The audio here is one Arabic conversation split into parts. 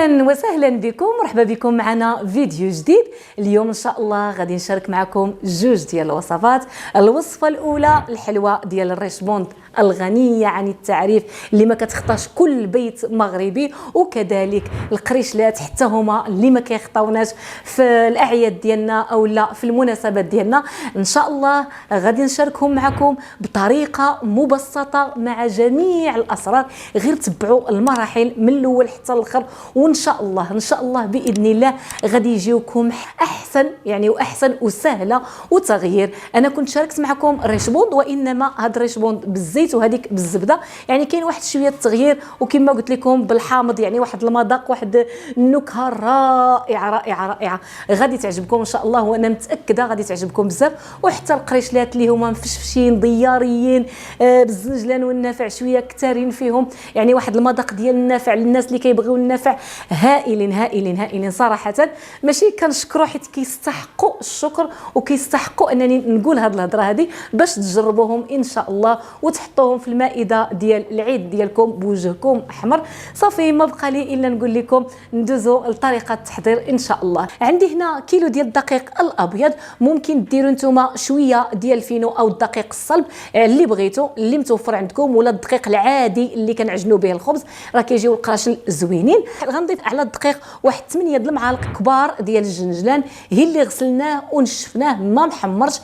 اهلا وسهلا بكم، مرحبا بكم معنا فيديو جديد. اليوم ان شاء الله غادي نشارك معكم جوج ديال الوصفات. الوصفه الاولى الحلوه ديال الريشبوند الغنيه عن التعريف اللي ما كتخطاش كل بيت مغربي، وكذلك القريشلات حتى هما اللي ما كيخطاوناش في الاعياد ديالنا او لا في المناسبات ديالنا. ان شاء الله غادي نشاركهم معكم بطريقه مبسطه مع جميع الاسرار، غير تبعوا المراحل من الاول حتى الاخر، وان شاء الله باذن الله غادي يجيوكم احسن واحسن وسهله وتغيير. انا كنت شاركت معكم الريشبوند، وانما هذا الريشبوند بالزيت وهذيك بالزبده، كاين واحد شويه التغيير، وكما قلت لكم بالحامض، واحد المذاق، واحد النكهه رائعه غادي تعجبكم ان شاء الله، وانا متاكده غادي تعجبكم بزاف. وحتى القريشلات اللي هما مفشفشين ضياريين بالزنجلان والنافع شويه كثارين فيهم، واحد المذاق ديال النافع للناس اللي كيبغيو النافع، هائلين صراحه. ماشي كنشكروا حيت كيستحقوا الشكر، وكيستحقوا انني نقول هذه الهضره هذه باش تجربوهم ان شاء الله وتحطوهم في المائده ديال العيد ديالكم بوجهكم احمر. صافي ما بقى لي الا نقول لكم ندوزوا لطريقه التحضير ان شاء الله. عندي هنا كيلو ديال الدقيق الابيض، ممكن ديروا نتوما شويه ديال الفينو او الدقيق الصلب اللي بغيتو، اللي متوفر عندكم، ولا الدقيق العادي اللي كنعجنوا به الخبز، راه كيجيو القراشل زوينين. غنضيف على الدقيق واحد 8 د المعالق كبار ديال الجنجلان، هي اللي غسلناه ونشفناه ما محمرش،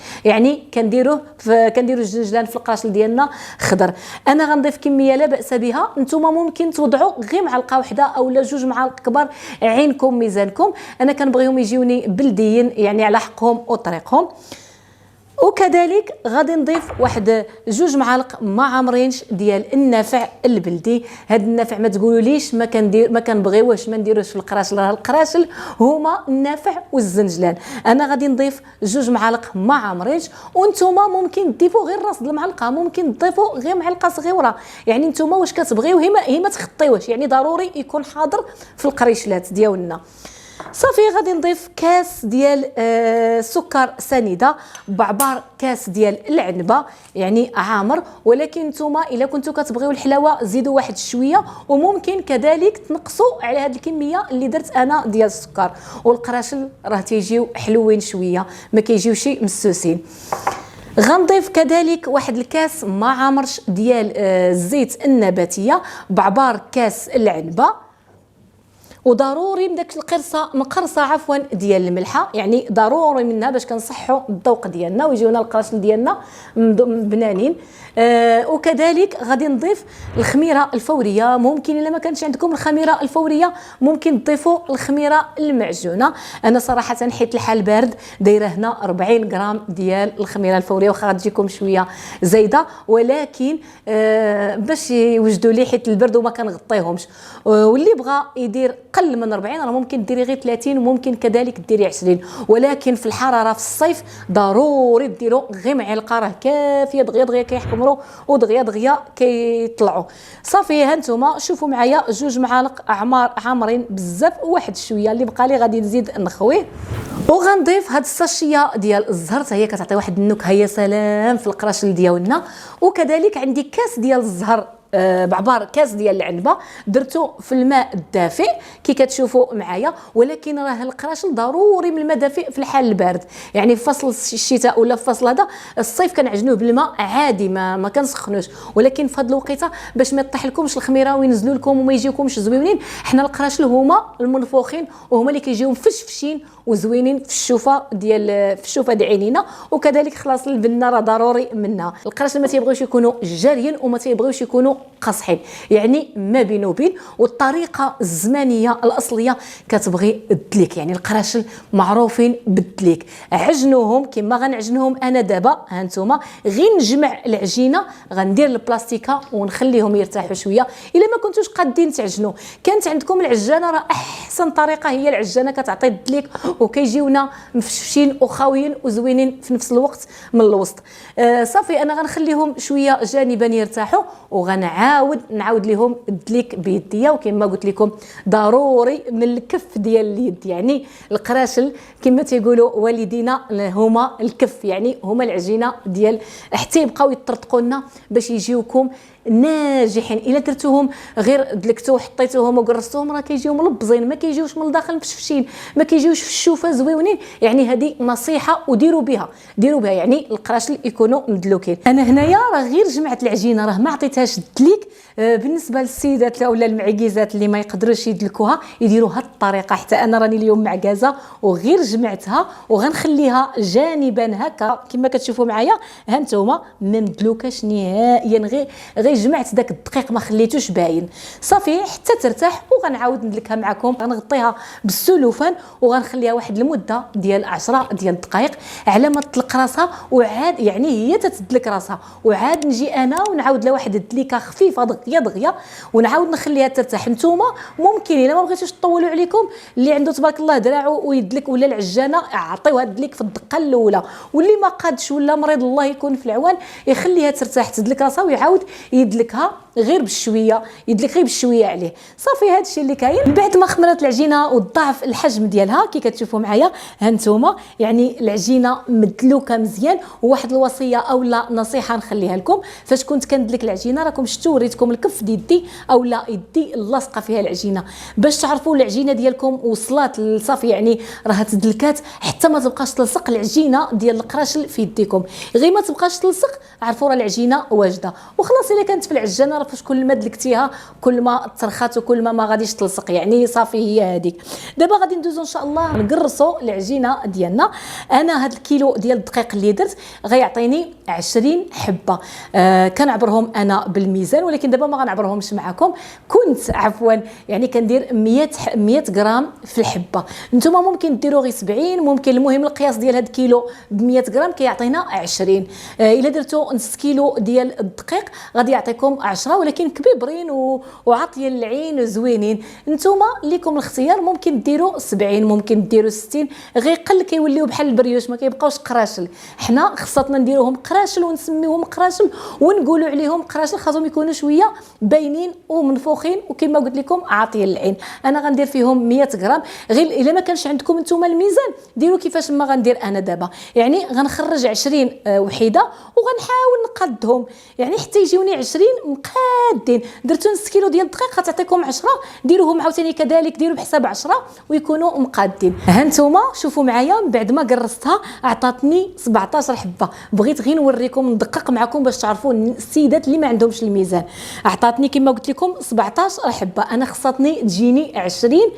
كنديروا الجنجلان في القراشل ديالنا خضر. انا غنضيف كميه لا باس بها، نتوما ممكن توضعوا غير معلقه واحده او لا جوج معالق كبار، عينكم ميزانكم. انا كنبغيهم يجيوني بلديين على حقهم وطريقهم. وكذلك غادي نضيف واحد 2 معالق ما عامرينش ديال النافع البلدي. هذا النافع ما تقولوليش ما كنبغيوهش ما نديروش في القراشل، راه القراشل هما النافع والزنجلان. انا غادي نضيف 2 معالق ما عامرينش، وانتم ممكن تضيفوا غير راس المعلقه، ممكن تضيفوا غير معلقه صغيره، انتم واش كتبغيو، هي ما تخطيوش، ضروري يكون حاضر في القريشلات ديالنا. صافي غادي نضيف كاس ديال سكر سنيده، بعبار كاس ديال العنبه عامر، ولكن نتوما الا كنتو كتبغيو الحلاوه زيدوا واحد شويه، وممكن كذلك تنقصوا على هذه الكميه اللي درت انا ديال السكر. والقراشل راه تيجيو حلوين شويه، ما كيجيوش مسوسين. غنضيف كذلك واحد الكاس ما عامرش ديال الزيت النباتيه، بعبار كاس العنبه، وضروري من داك مقرصه ديال الملحه، ضروري منها باش كنصحوا الذوق ديالنا ويجيونا القراشل ديالنا بنانين. وكذلك غادي نضيف الخميره الفوريه، ممكن الا ما كانش عندكم الخميره الفوريه ممكن تضيفوا الخميره المعجونه. انا صراحه حيت الحال بارد دايره هنا 40 غرام ديال الخميره الفوريه، واخا غتجيكم شويه زايده، ولكن باش يوجدوا لي حيت البرد وما كنغطيهمش. واللي بغى يدير قل من 40 راه ممكن ديري غير 30، وممكن كذلك ديري 20، ولكن في الحراره في الصيف ضروري ديروا غير معلقه، راه كافيه دغيا كيحمروا ودغيا كيطلعوا. صافي ها نتوما شوفوا معايا 2 معالق عامرين بزاف، وواحد شويه اللي بقى لي غادي نزيد نخويه. وغنضيف هاد الساشيه ديال الزهر، هي كتعطي واحد النكهه يا سلام في القراشل ديالنا. وكذلك عندي كاس ديال الزهر بعبار كاس ديال العنبه، درتو في الماء الدافئ كي كتشوفوا معايا، ولكن راه القراشل ضروري من الماء دافئ في الحال البارد، في فصل الشتاء ولا في فصل هذا الصيف كنعجنوه بالماء عادي، ما كنسخنوش، ولكن في هذه الوقيته باش ما يطيح لكمش الخميره وينزلوا لكم وما يجيوكمش زوينين، حنا القراشل هما المنفوخين وهما اللي كيجيو مفشفشين وزوينين في الشوفه ديال عينينا. وكذلك خلاص البنه راه ضروري منها. القراشل ما تيبغيوش يكونوا جاريين وما تيبغيوش يكونوا قاصحين، يعني ما بين وبين. والطريقه الزمانيه الاصليه كتبغي الدليك، يعني القراشل معروفين بالدليك. عجنوهم كما غنعجنهم انا دابا. ها انتم غير نجمع العجينه، غندير البلاستيكه ونخليهم يرتاحوا شويه. الا ما كنتوش قادين تعجنوا، كانت عندكم العجانه، راه احسن طريقه هي العجانه، كتعطي الدليك وكيجيونا مفشفشين وخاويين وزوينين في نفس الوقت من الوسط. صافي انا غنخليهم شويه جانبا يرتاحوا، نعاود لهم الدليك بيديا. وكما قلت لكم ضروري من الكف ديال اليد، يعني القراشل كما تيقولوا والدينا هما الكف، يعني هما العجينه ديال حتى يبقاو يطرطقوا لنا باش يجيوكم ناجحين. الا درتوهم غير دلكتو وحطيتوهم وقرصتوهم راه كيجيو ملبزين، ما كيجيوش من الداخل مفشفشين، ما كيجيوش في الشوفه زويونين. يعني هذه نصيحه وديروا بها يعني القراشل يكونوا مدلوكين. انا هنايا راه غير جمعت العجينه، راه ما عطيتهاش الدليك. بالنسبه للسيدات اولا المعكيزات اللي ما يقدروش يدلكوها يديروا هذه الطريقه. حتى انا راني اليوم معكازه وغير جمعتها وغنخليها جانبا هكا كما كتشوفوا معايا. ها انتم ما مدلوكاش نهائيا، غير جمعت داك الدقيق ما خليتوش باين. صافي حتى ترتاح وغنعاود ندلكها معكم. غنغطيها بالسلوفان وغنخليها واحد المده ديال 10 ديال الدقائق على ما تطلق راسها، وعاد يعني هي تتدلك راسها، وعاد نجي انا ونعاود لها واحد الدليكه خفيفه دغيا ونعاود نخليها ترتاح. نتوما ممكن الا ما بغيتوش تطولوا عليكم، اللي عنده تبارك الله دراعو ويدلك ولا العجانه عطيوها الدليك في الدقه الاولى، واللي ما قادش ولا مريض الله يكون في العوان يخليها ترتاح تدلك راسها ويعاود يدلكها غير بالشويه، يدلك غير بالشويه عليه. صافي هذا الشيء اللي كاين. من بعد ما خمرت العجينه وضاعف الحجم ديالها كي كتشوفوا معايا، ها انتم يعني العجينه مدلوكه مزيان. وواحد الوصيه اولا نصيحه نخليها لكم، فاش كنت كندلك العجينه راكم شفتوا وريتكم الكف ديال يدي اولا يدي اللاصقه فيها العجينه، باش تعرفوا العجينه ديالكم وصلات للصافي، يعني راها تدلكات حتى ما تبقاش تلصق العجينه ديال القراشل في يديكم. غير ما تبقاش تلصق عرفوا راه العجينه واجده. وخلاص الا كانت في العجانه فاش كل ما دلكتيها كل ما ترخات وكل ما غاديش تلصق، يعني صافي هي هذيك. دابا غادي ندوزو ان شاء الله نقرصوا العجينه ديالنا. انا هذا الكيلو ديال الدقيق اللي درت غيعطيني 20 حبه. كنعبرهم انا بالميزان، ولكن دابا ما غنعبرهمش معكم. كنت عفوا يعني كندير 100 غرام في الحبه. نتوما ممكن ديروا غير 70، ممكن. المهم القياس ديال هذا الكيلو ب 100 غرام كيعطينا 20. الا درتو نص كيلو ديال الدقيق غادي يعطيكم 10، ولكن كبيبرين وعاطيه العين وزوينين. نتوما ليكم الاختيار، ممكن ديروا 70، ممكن ديروا 60، غير قل كيوليو بحال البريوش ما كيبقاوش قراشل. حنا خصاتنا نديروهم قراشل ونسميوهم قراشل ونقولوا عليهم قراشل، خاصهم يكونوا شويه باينين ومنفوخين وكما قلت لكم عاطيه العين. انا غندير فيهم 100 غرام. غير الا ما كانش عندكم نتوما الميزان ديروا كيفاش ما غندير انا دابا، يعني غنخرج 20 وحيده وغنحاول نقادهم، يعني حتى يجيوني 20 مقادين. درتو نص كيلو ديال الدقيق غتعطيكم 10، ديروهم عاوتاني كذلك ديروا بحساب 10 ويكونوا مقادين. ها نتوما شوفوا معايا بعد ما قرصتها عطاتني 17 حبه. بغيت غير نوريكم ندقق معكم باش تعرفوا السيدات اللي ما عندهمش الميزان. عطاتني كما قلت لكم 17 حبه، انا خصاتني تجيني 20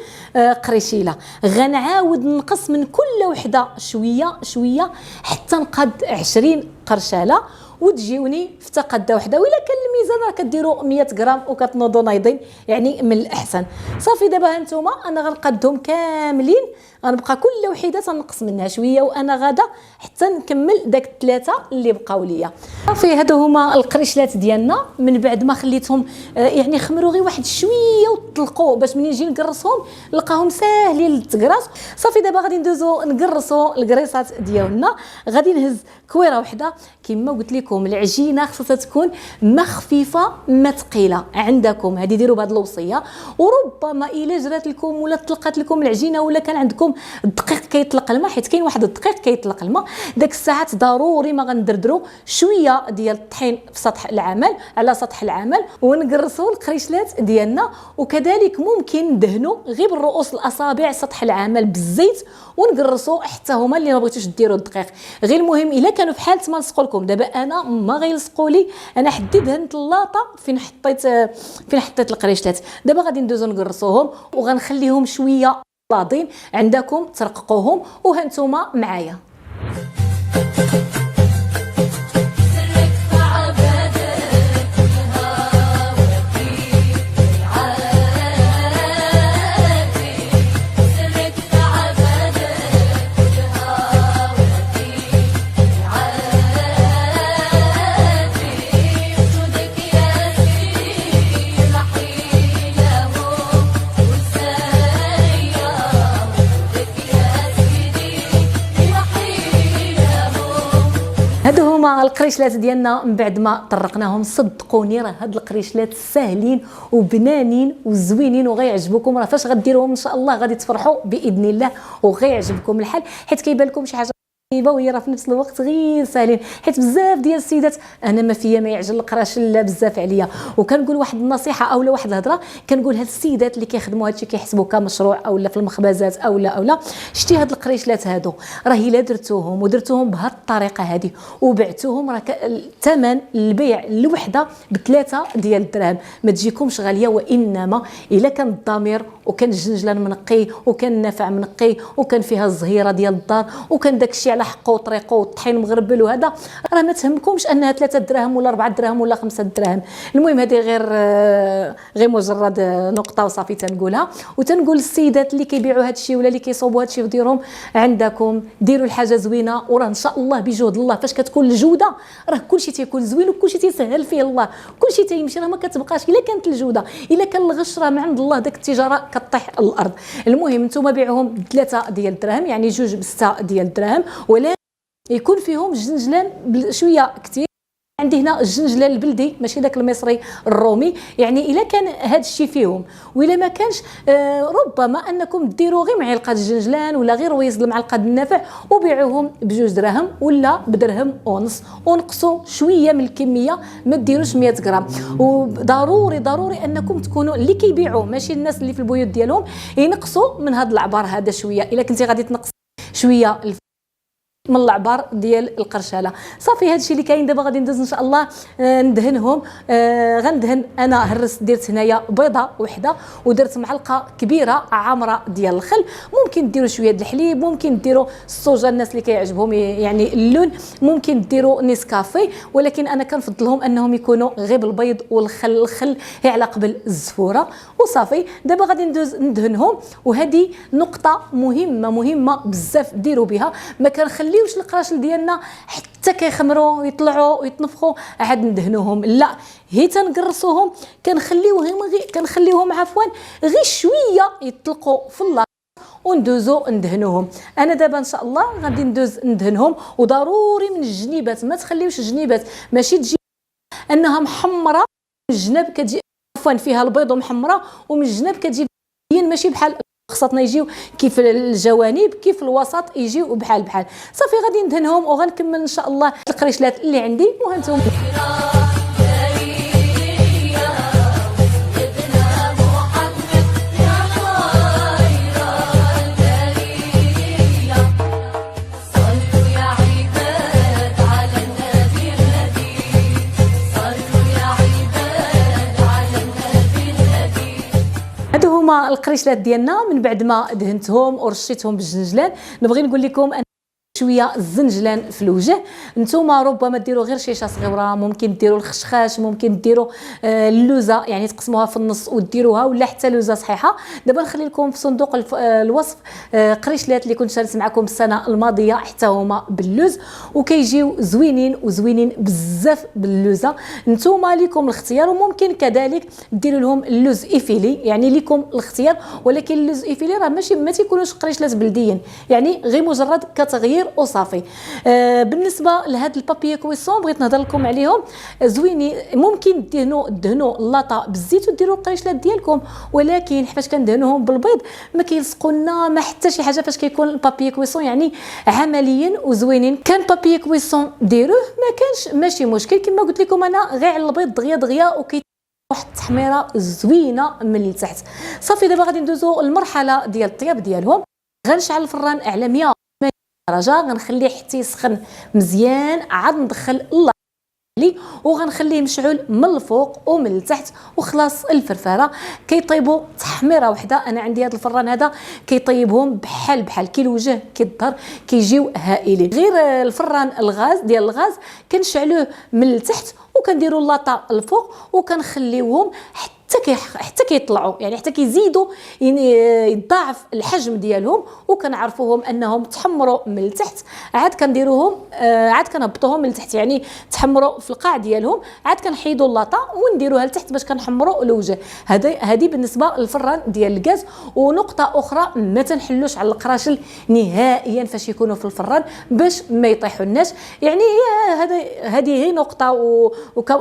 قريشيله. غنعاود نقص من كل وحده شويه شويه حتى نقاد 20 قرشاله وتجيوني في تقاده وحده. وإلا كان الميزان راه كديروا 100 غرام وكتنوضوا نايضين، يعني من الاحسن. صافي دابا هانتوما انا غنقادهم كاملين، غنبقى كل وحده تنقص منها شويه وانا غاده حتى نكمل داك الثلاثه اللي بقاو ليا. صافي هادو هما القريشلات ديالنا. من بعد ما خليتهم يعني خمروا غير واحد شويه وطلقوا باش منين نجي نقرصهم نلقاهم ساهلين للتقراص. صافي دابا غادي ندوزو نقرصوا القريصات ديالنا. غادي نهز كويره وحده. كما قلت لكم العجينه خصها تكون ما خفيفه ما ثقيله عندكم، هذه ديروا بهذه الوصيه. وربما الا جرات لكم ولا طلقات لكم العجينه ولا كان عندكم الدقيق كيطلق الماء، حيت كاين واحد الدقيق كيطلق الماء، داك الساعات ضروري ما غندردروا شويه ديال الطحين في سطح العمل على سطح العمل ونقرصوا القريشلات ديالنا. وكذلك ممكن ندهنوا غير بالرؤوس الاصابع سطح العمل بالزيت ونقرصوا حتى هما اللي ما بغيتوش ديروا الدقيق. غير المهم الا كانوا في حاله ما لصقوا لكم. دابا انا ما غيلصقوا لي، انا حدي دهنت اللاطه فين حطيت القريشلات. دابا غادي ندوزو نقرصوهم وغنخليهم شويه لاضين عندكم ترققوهم. وهانتوما معايا هادو هما القريشلات ديالنا من بعد ما طرقناهم. صدقوني راه هاد القريشلات ساهلين وبنانين وزوينين وغيعجبوكم. راه فاش غديروهم ان شاء الله غادي تفرحوا باذن الله وغيعجبكم الحال، حيت كيبان لكم شي حاجه وهي راه في نفس الوقت غير ساهلين. حيت بزاف ديال السيدات انا ما فيا ما يعجل القراش لا بزاف عليا، وكنقول واحد النصيحه اولا واحد الهضره كنقولها للسيدات اللي كيخدموا هادشي كيحسبوا كمشروع اولا في المخبزات اولا شتي هاد القريشلات هادو راه الا درتوهم ودرتوهم بهاد الطريقه هادي وبعتوهم راه الثمن البيع الوحده ب3 ديال الدراهم ما تجيكمش غاليه، وانما الا كان الضمير وكان الجنجلان منقي وكان النافع منقي وكان فيها الزهيره ديال الدار وكان داكشي على حقه وطريقه والطحين مغربل وهذا راه ما تهمكمش انها 3 دراهم ولا 4 دراهم ولا 5 دراهم. المهم هذه غير مجرد نقطه وصافي تنقولها. وتنقول للسيدات اللي كيبيعوا هذا الشيء ولا اللي كيصوبوا هذا الشيء في ديرهم عندكم ديروا الحاجه زوينه، وراه ان شاء الله بجهد الله فاش كتكون الجوده راه كلشي تيكون زوين وكلشي تيسهل فيه الله، كلشي تيمشي راه ما كتبقاش. الا كانت الجوده الا كان الغش راه من عند الله داك التجاره كطيح الارض. المهم نتوما بيعوهم ب3 ديال الدراهم يعني جوج ب6 ديال الدراهم، ولا يكون فيهم الجنجلان شويه كثير. عندي هنا الجنجلان البلدي ماشي داك المصري الرومي، يعني الا كان هذا الشيء فيهم والا ما كانش ربما انكم ديروا غير معلقه الجنجلان ولا غير رويز المعلقه النافع وبيعوهم ب2 دراهم ولا بدرهم ونص، ونقصوا شويه من الكميه ما ديروش 100 غرام. وضروري انكم تكونوا اللي كيبيعوا ماشي الناس اللي في البيوت ديالهم ينقصوا من هذا العبار هذا شويه. الا كنتي غادي تنقص شويه من العبار ديال القرشاله صافي. هادشي اللي كاين دابا غادي ندوز ان شاء الله ندهنهم. غندهن انا هرست درت هنايا بيضه وحده ودرت معلقه كبيره عامره ديال الخل. ممكن ديروا شويه د الحليب، ممكن ديروا الصوجه الناس اللي كيعجبهم يعني اللون، ممكن ديروا نيسكافي، ولكن انا كنفضلهم انهم يكونوا غير بالبيض والخل. الخل هي على قبل الزفوره وصافي. دابا غادي ندوز ندهنهم. وهذه نقطه مهمه بزاف ديروا بها، ما كنخليوش القراشل ديالنا حتى كيخمروا يطلعوا ويتنفخوا عاد ندهنوهم، لا هي تنقرصوهم كنخليوهم عفوا غير شويه يطلقوا في الله وندوزو ندهنوهم. انا دابا ان شاء الله غادي ندوز ندهنهم. وضروري من الجنيبات ما تخليوش الجنيبات ماشي تجي انها محمره من الجناب كتجي عفوا فيها البيض ومحمره ومن الجناب كتجي ماشي بحال خصاتنا يجيو كيف الجوانب كيف الوسط يجيو بحال صافي. غادي ندهنهم وغنكمل ان شاء الله القريشلات اللي عندي وهانتم. هما القريشلات ديالنا من بعد ما دهنتهم ورشيتهم بالجنجلان. نبغي نقول لكم شويه الزنجلان في الوجه. نتوما ربما ديروا غير شيشه صغيره، ممكن ديروا الخشخاش، ممكن ديروا اللوزه يعني تقسموها في النص وديروها، ولا حتى لوزه صحيحه. دابا نخلي لكم في صندوق الوصف قريشلات اللي كنت شاركت معكم السنه الماضيه حتى هما باللوز وكيجيو زوينين بزاف باللوزه. نتوما ليكم الاختيار، وممكن كذلك ديروا لهم اللوز ايفيلي يعني ليكم الاختيار، ولكن اللوز ايفيلي راه ماشي ما تيكونوش قريشلات بلديين يعني غير مجرد كتغيير وصافي. بالنسبه لهاد البابي كويسون بغيت نهضر لكم عليهم زوينين. ممكن دهنوا اللاطه بالزيت وديروا القريشلات ديالكم، ولكن فاش كندهنوهم بالبيض ما كيلصقوا لنا ما حتى شي حاجه. فاش كيكون البابي كويسون يعني عمليا وزوينين. كان بابي كويسون ديروه، ما كانش ماشي مشكل. كما قلت لكم انا غير على البيض دغيا وكي واحد التحميره زوينه من التحت صافي. دابا غادي ندوزو المرحله ديال الطياب ديالهم. غنشعل الفران على 100 درجه، غنخليه حتى يسخن مزيان، عاد ندخل الله عليه وغنخليه مشعول من الفوق ومن التحت وخلاص. الفرفاره كيطيبوا تحميره وحده. انا عندي هذا الفران هذا كيطيبهم بحال كي الوجه كي الظهر كيجيو هائلين. غير الفران الغاز ديال الغاز كنشعلوه من التحت وكنديروا اللاطه الفوق وكنخليوهم حتى حتى كيطلعوا، يعني حتى كيزيدوا يضاعف الحجم ديالهم. وكنعرفوهم انهم تحمروا من التحت، عاد كنديروهم عاد كنهبطوهم من التحت، يعني تحمروا في القاع ديالهم، عاد كنحيدوا اللاطه ونديروها لتحت باش كنحمروا الوجه. هذه بالنسبه للفران ديال الغاز. ونقطه اخرى، ما تنحلوش على القراشل نهائيا فاش يكونوا في الفران باش ما يطيحوناش. يعني هذه هي نقطه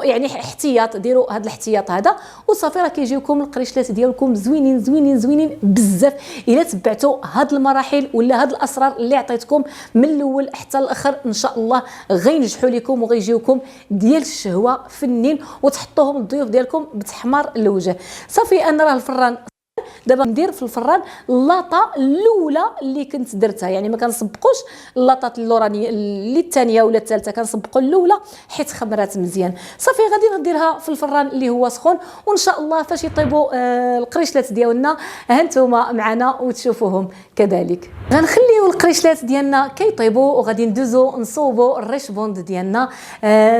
يعني احتياط، ديروا هذا الاحتياط هذا وصافي، راه كيجيوكم القريشلات ديالكم زوينين زوينين زوينين بزاف الا تبعتوا هاد المراحل ولا هاد الاسرار اللي عطيتكم من الاول حتى الاخر. ان شاء الله غينجحوا لكم وغيجيوكم ديال الشهوه فنين، وتحطوهم الضيوف ديالكم بتحمار الوجه. صافي انا راه الفران دابا ندير في الفران اللاطه الاولى اللي كنت درتها، يعني ما كنسبقوش اللاطات اللورانيه اللي الثانيه ولا الثالثه، كنسبقوا الاولى حيت خمرات مزيان. صافي غادي نديرها في الفران اللي هو سخون، وان شاء الله فاش يطيبوا القريشلات ديالنا هانتوما معنا وتشوفوهم كذلك. غنخليو القريشلات ديالنا كيطيبوا وغادي ندوزو نصوبوا الريشبوند ديالنا.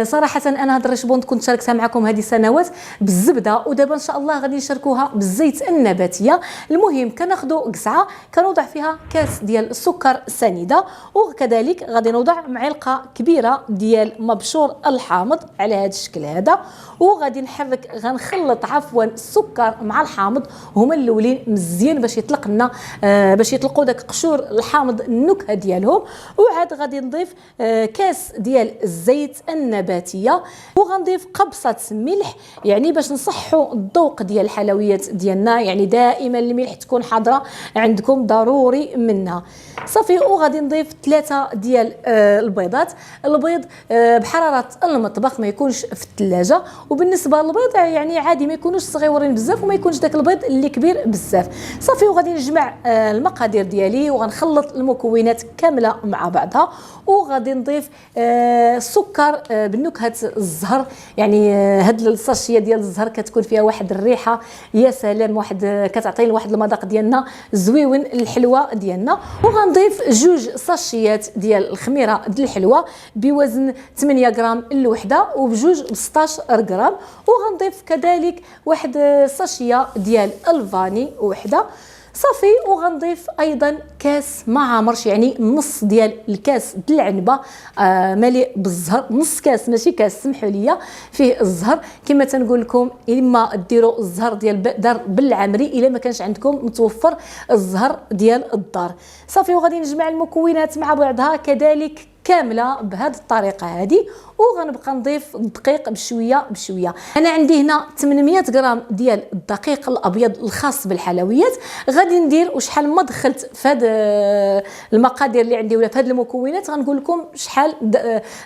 صراحه انا هاد الريشبوند كنت شاركتها معكم هذه السنوات بالزبده، ودابا ان شاء الله غادي نشاركوها بالزيت النباتيه. المهم كناخذوا قصعه كنوضع فيها كاس ديال السكر سنيده، وكذلك غادي نوضع معلقه كبيره ديال مبشور الحامض على هذا الشكل هذا، وغادي نحرك غنخلط عفوا السكر مع الحامض هما الاولين مزيان باش يطلق لنا باش يطلقوا داك قشور الحامض النكهه ديالهم. وعاد غادي نضيف كاس ديال الزيت النباتيه، وغنضيف قبصه ملح يعني باش نصحوا الذوق ديال الحلويات ديالنا. يعني دائما الملح تكون حاضره عندكم ضروري منها. صافي وغادي نضيف 3 ديال البيضات. البيض بحراره المطبخ، ما يكونش في الثلاجه. وبالنسبه للبيض يعني عادي ما يكونوش صغيورين بزاف وما يكونش داك البيض اللي كبير بزاف. صافي وغادي نجمع المقادير ديالي وغنخلط المكونات كامله مع بعضها، وغادي نضيف السكر بنكهه الزهر. يعني هاد الساشيه ديال الزهر كتكون فيها واحد الريحه يا سلام، واحد كتعطي واحد المذاق ديالنا زويون الحلوه ديالنا. وغنضيف 2 ساشيات ديال الخميره ديال الحلوه بوزن 8 غرام الوحده، وبجوج ب 16 غرام. وغنضيف كذلك واحد ساشيه ديال الفاني وحده. صافي وغنضيف ايضا كاس ما عامرش، يعني نص ديال الكاس ديال العنبه مليء بالزهر، نص كاس ماشي كاس، سمحوا لي، فيه الزهر. كما تنقول لكم اما ديروا الزهر ديال دار بالعمري الا ما كانش عندكم متوفر الزهر ديال الدار. صافي وغادي نجمع المكونات مع بعضها كذلك كامله بهذه الطريقه هذه. وغنبقى نضيف الدقيق بشويه بشويه. انا عندي هنا 800 غرام ديال الدقيق الابيض الخاص بالحلويات. غادي ندير وشحال ما دخلت في هذا المقادير اللي عندي ولا في هذه المكونات غنقول لكم شحال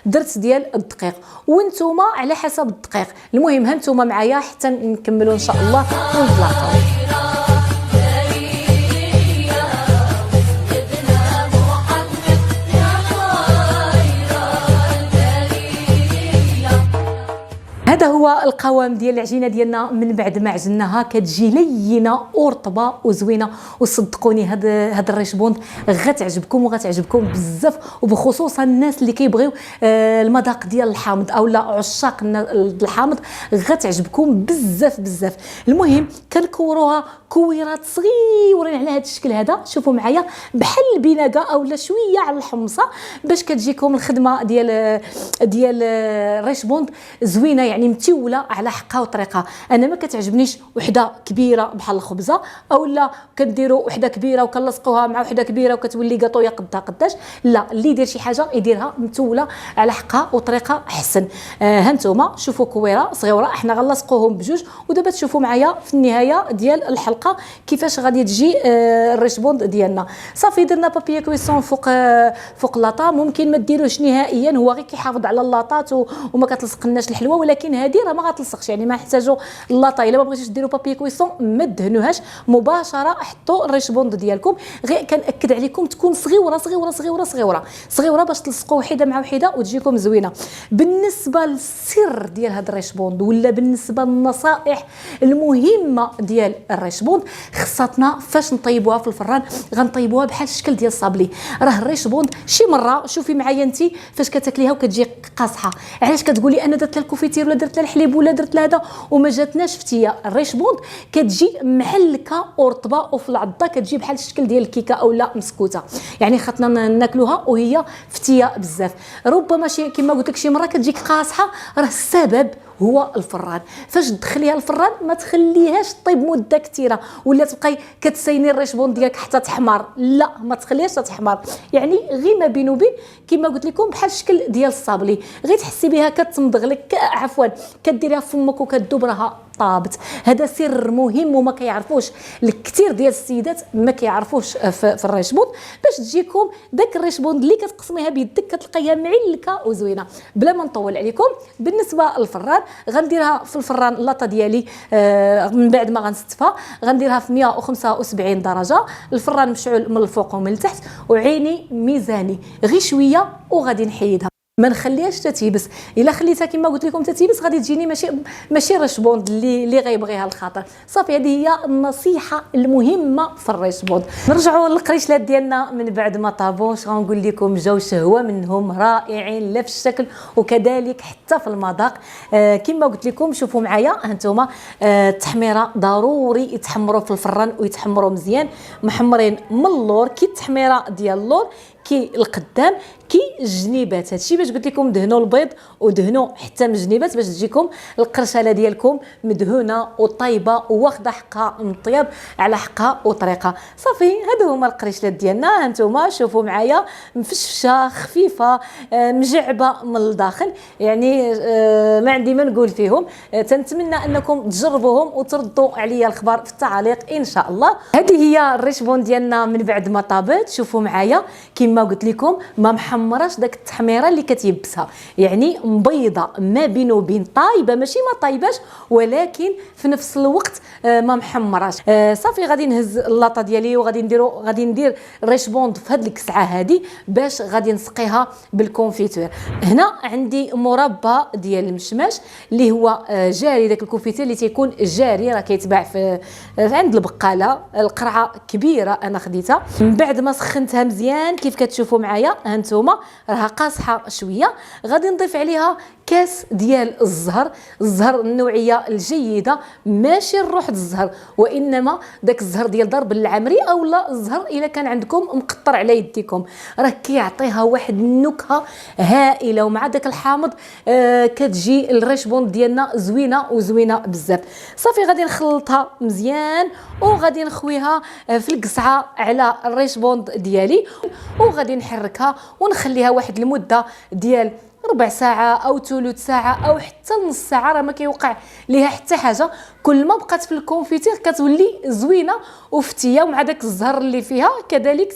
درت ديال الدقيق، وانتم على حسب الدقيق. المهم ها انتم معايا حتى نكملوا ان شاء الله ونطلعوا. هذا هو القوام ديال العجينه ديالنا من بعد ما عجناها، كتجي لينه ورطبه وزوينه. وصدقوني هاد الريشبوند غتعجبكم وغتعجبكم بزاف، وبخصوص الناس اللي كيبغيو المذاق ديال الحامض او لا عشاق الحامض غتعجبكم بزاف بزاف. المهم كنكوروها كويرات صغيورين على هذا الشكل هذا، شوفوا معايا بحال البناقه او لا شويه على الحمصه، باش كتجيكم الخدمه ديال الريشبوند زوينه، يعني متوله على حقها وطريقه. انا ما كتعجبنيش وحده كبيره بحال الخبزه، او لا كديروا وحده كبيره وكنلصقوها مع وحده كبيره وكتولي قطويه قداش. لا، اللي يدير شي حاجه يديرها متوله على حقها وطريقه احسن. ها نتوما شوفوا كويره صغيره، احنا غنلصقوهم بجوج. ودابا تشوفوا معايا في النهايه ديال الحلقه كيفاش غادي تجي الريشبوند ديالنا. صافي درنا بابي كويسون فوق لاطا. ممكن ما ديروش نهائيا، هو غير كيحافظ على اللاطات وما كتلصقناش الحلوه، ولكن هذه راه ما غتلصقش، يعني ما نحتاجوا اللاطا. الا ما بغيتوش ديروا بابي كويسون ما دهنوهاش مباشره، حطوا الريشبوند ديالكم. غير كنأكد عليكم تكون صغيره صغيره صغيره صغيره صغيره باش تلصقوا وحده مع وحده وتجيكم زوينه. بالنسبه للسر ديال هذا الريشبوند ولا بالنسبه للنصائح المهمه ديال الريشبوند، خصاتنا فاش نطيبوها في الفران غنطيبوها بحال الشكل ديال الصابلي. راه الريشبوند شي مره شوفي معايا انت فاش كتاكليها وكتجي قاصحه، علاش كتقولي انا درت لها الكوفيتير ولا درت درت لها الحليب ولا درت لها هذا وما جاتناش فتيه. الريش بوند كتجي محلكه ورطبه وفي العضه كتجي بحال الشكل ديال الكيكه او لا مسكوته، يعني خاطنا ناكلوها وهي فتيه بزاف. ربما شي كما قلت لك شي مره كتجيك قاصحه، راه السبب هو الفران. فاش تدخليها الفران ما تخليهاش طيب مده كثيره ولا تبقاي كتسيني الريش بوند ديالك حتى تحمر، لا ما تخليهاش تحمر، يعني غير ما بين وبين كما قلت لكم بحال الشكل ديال الصابلي، غير تحسي بها كتمضغ لك عفوا كديريها في فمك وكتذوب راها طابت. هذا سر مهم وما كيعرفوش الكثير ديال السيدات، ما كيعرفوش في الريش بوند. باش تجيكم داك الريش بوند اللي كتقسميها بيدك كتلقايها معلكه وزوينه. بلا ما نطول عليكم، بالنسبه للفران غنديرها في الفران لاطه ديالي من بعد ما غنستفها غنديرها في 175 درجه، الفران مشعول من الفوق ومن التحت وعيني ميزاني غير شويه وغادي نحيدها، ما نخليهاش تتيبس. الا خليتها كما قلت لكم تتيبس غادي تجيني ماشي ريش بوند اللي غيبغيها الخاطر. صافي هذه هي النصيحه المهمه في الريش بوند. نرجعوا للقريشلات ديالنا من بعد ما طابوا، اش غنقول لكم جاو شهوه منهم رائعين لا في الشكل وكذلك حتى في المذاق. كما قلت لكم شوفوا معايا هانتوما التحميره ضروري يتحمروا في الفران ويتحمروا مزيان، محمرين من اللور كي التحميره ديال اللور كي القدام كي الجنيبات. هادشي باش قلت لكم دهنوا البيض ودهنوا حتى من الجنيبات باش تجيكم القرشاله ديالكم مدهونه وطيبه واخده حقها من الطياب على حقها وطريقه. صافي هادو هما القريشلات ديالنا، هانتوما شوفوا معايا مفشفشه خفيفه مجعبه من الداخل، يعني ما عندي ما نقول فيهم. تنتمنى انكم تجربوهم وتردوا عليا الخبر في التعليق ان شاء الله. هذه هي الريش بون ديالنا من بعد ما طابت. شوفوا معايا كما قلت لكم ما محمراش داك التحميره اللي كتيبسها، يعني مبيضه ما بين وبين، طايبه ماشي ما طايباش ولكن في نفس الوقت ما محمراش. صافي غادي نهز اللاطه ديالي وغادي ندير الريش بوند في هذه الكسعه هذه باش غادي نسقيها بالكونفيتور. هنا عندي مربى ديال المشماش اللي هو جاري، داك الكونفيتور اللي تيكون جاري راه كيتباع في عند البقاله، القرعه كبيره انا خديتها من بعد ما سخنتها مزيان كيف كتشوفوا معايا هانتوما راها قاصحه شويه. غادي نضيف عليها كاس ديال الزهر النوعيه الجيده، ماشي الروح الزهر وانما داك الزهر ديال ضرب العمري او لا الزهر الا كان عندكم مقطر على يديكم، راه كيعطيها واحد النكهه هائله. ومع داك الحامض كتجي الريش بوند ديالنا زوينه بزاف. صافي غادي نخلطها مزيان وغادي نخويها في القصعه على الريش بوند ديالي وغادي نحركها ونخليها واحد المده ديال ربع ساعه او ثلث ساعه او حتى نص ساعه، راه ما كيوقع ليها حتى حاجه. كل ما بقات في الكونفيتير كتولي زوينه وفتيه، ومع داك الزهر اللي فيها كذلك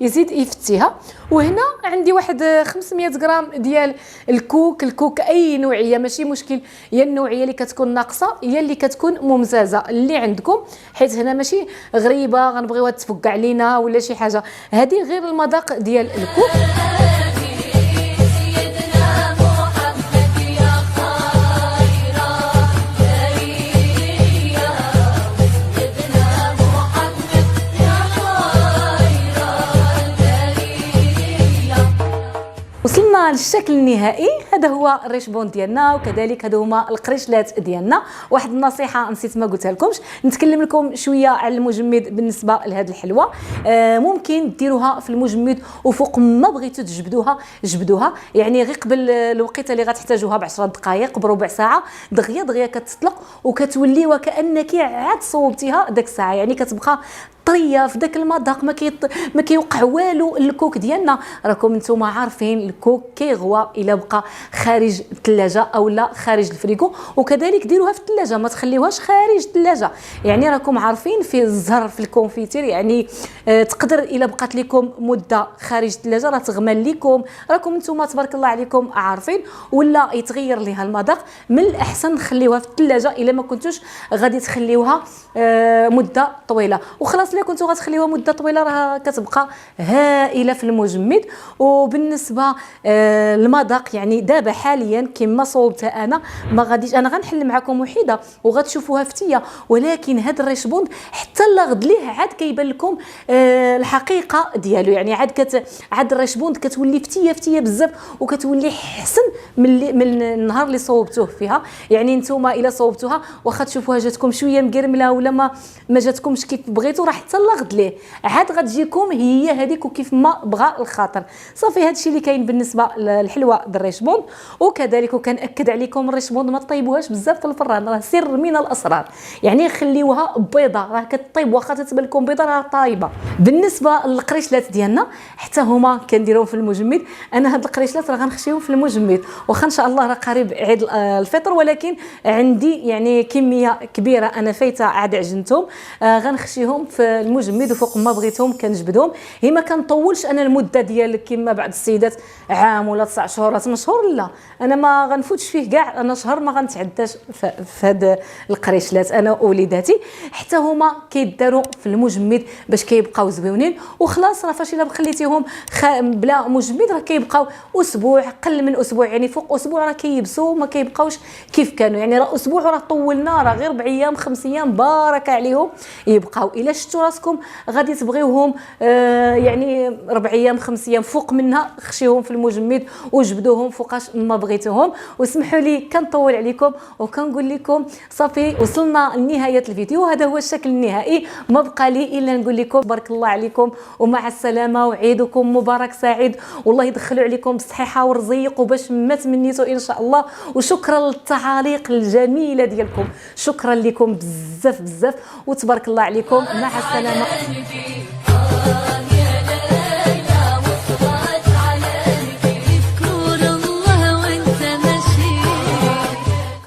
يزيد يفتيها. وهنا عندي واحد 500 غرام ديال الكوك اي نوعيه ماشي مشكل، هي النوعيه اللي كتكون ناقصه هي اللي كتكون ممتازه اللي عندكم، حيت هنا ماشي غريبه غنبغيوها تفك علينا ولا شي حاجه، هذه غير المذاق ديال الكوك. وصلنا للشكل النهائي، هذا هو الريش بوند ديالنا وكذلك هذو هما القريشلات ديالنا. واحد النصيحه نسيت ما قلتها لكمش، نتكلم لكم شويه على المجمد بالنسبه لهذه الحلوه. ممكن ديروها في المجمد وفوق ما بغيتو جبدوها، يعني غير قبل الوقيته اللي غتحتاجوها ب10 دقائق بربع ساعه دغيا كتطلق وكتولي وكانك عاد صوبتيها داك الساعه، يعني كتبقى طريه في داك المذاق، ما كيوقع والو. الكوك ديالنا راكم نتوما عارفين الكوك كيغوى الا بقى خارج الثلاجه او لا خارج الفريكو، وكذلك ديروها في الثلاجه ما تخليوهاش خارج الثلاجه. يعني راكم عارفين في الزهر في الكونفيتير يعني تقدر الا بقات لكم مده خارج الثلاجه راه تغمل لكم، راكم نتوما تبارك الله عليكم عارفين، ولا يتغير ليها المذاق. من الاحسن نخليوها في الثلاجه الا ما كنتوش غادي تخليوها مده طويله. وخلاص الا كنتو غتخليوها مده طويله راه كتبقى هائله في المجمد. وبالنسبه المذاق يعني دابا حاليا كما صوبتها انا ما غاديش انا غنحل معكم وحيده وغتشوفوها فتيه، ولكن هذا الريشبوند حتى لا غد ليه عاد كيبان لكم الحقيقه ديالو. يعني عاد الريشبوند كتولي فتيه بزاف وكتولي حسن من النهار اللي صوبتوه فيها. يعني نتوما الا صوبتوها واخا تشوفوها جاتكم شويه مقرمله ولا ما جاتكمش كيف بغيتو، راه حتى لا غد ليه عاد غتجيكم هي هذيك وكيف ما بغى الخاطر. صافي هادشي اللي كاين بالنسبه للحلوه بالريشبوند. وكذلك وكنأكد عليكم الريشبوند ما طيبوهاش بزاف في الفران، راه سر من الاسرار. يعني خليوها بيضه راه كطيب واخا تتبان لكم بيضه راه طايبه. بالنسبه للقريشلات ديالنا حتى هما كنديروهم في المجمد. انا هاد القريشلات راه غنخشيهم في المجمد، واخا ان شاء الله راه قريب عيد الفطر، ولكن عندي يعني كميه كبيره انا فايته عاد عجنتهم غنخشيهم في المجمد وفوق ما بغيتهم كنجبدهم. هي ما كنطولش انا المده ديال كما بعض السيدات عام ولا 9 شهور ولا 8 شهور، لا انا ما غنفوتش فيه كاع، انا شهر ما غنتعداش في هاد القريشلات انا ووليداتي. حتى هما كيداروا في المجمد باش كيبقاو زويونين وخلاص. راه فاش الا خليتيهم بلا مجمد راه كيبقاو اسبوع قل من اسبوع، يعني فوق اسبوع راه كيبسوا ما كيبقاوش كيف كانوا. يعني راه اسبوع راه طولنا، راه غير 4 ايام 5 ايام بارك عليهم يبقاو. الا شفتوا راسكم غادي تبغيوهم يعني 4 ايام 5 ايام فوق منها خشيهم في المجمد وجبدوهم فوقاش ما بغيتوهم. واسمحوا لي كنطول عليكم وكنقول لكم صافي وصلنا لنهايه الفيديو. هذا هو الشكل النهائي، ما بقى لي الا نقول لكم بارك الله عليكم ومع السلامه وعيدكم مبارك سعيد، والله يدخلوا عليكم بالصحيحه والرزق وباش ما تمنيتوا ان شاء الله. وشكرا للتعاليق الجميله ديالكم، شكرا لكم بزاف وتبارك الله عليكم. مع السلامه.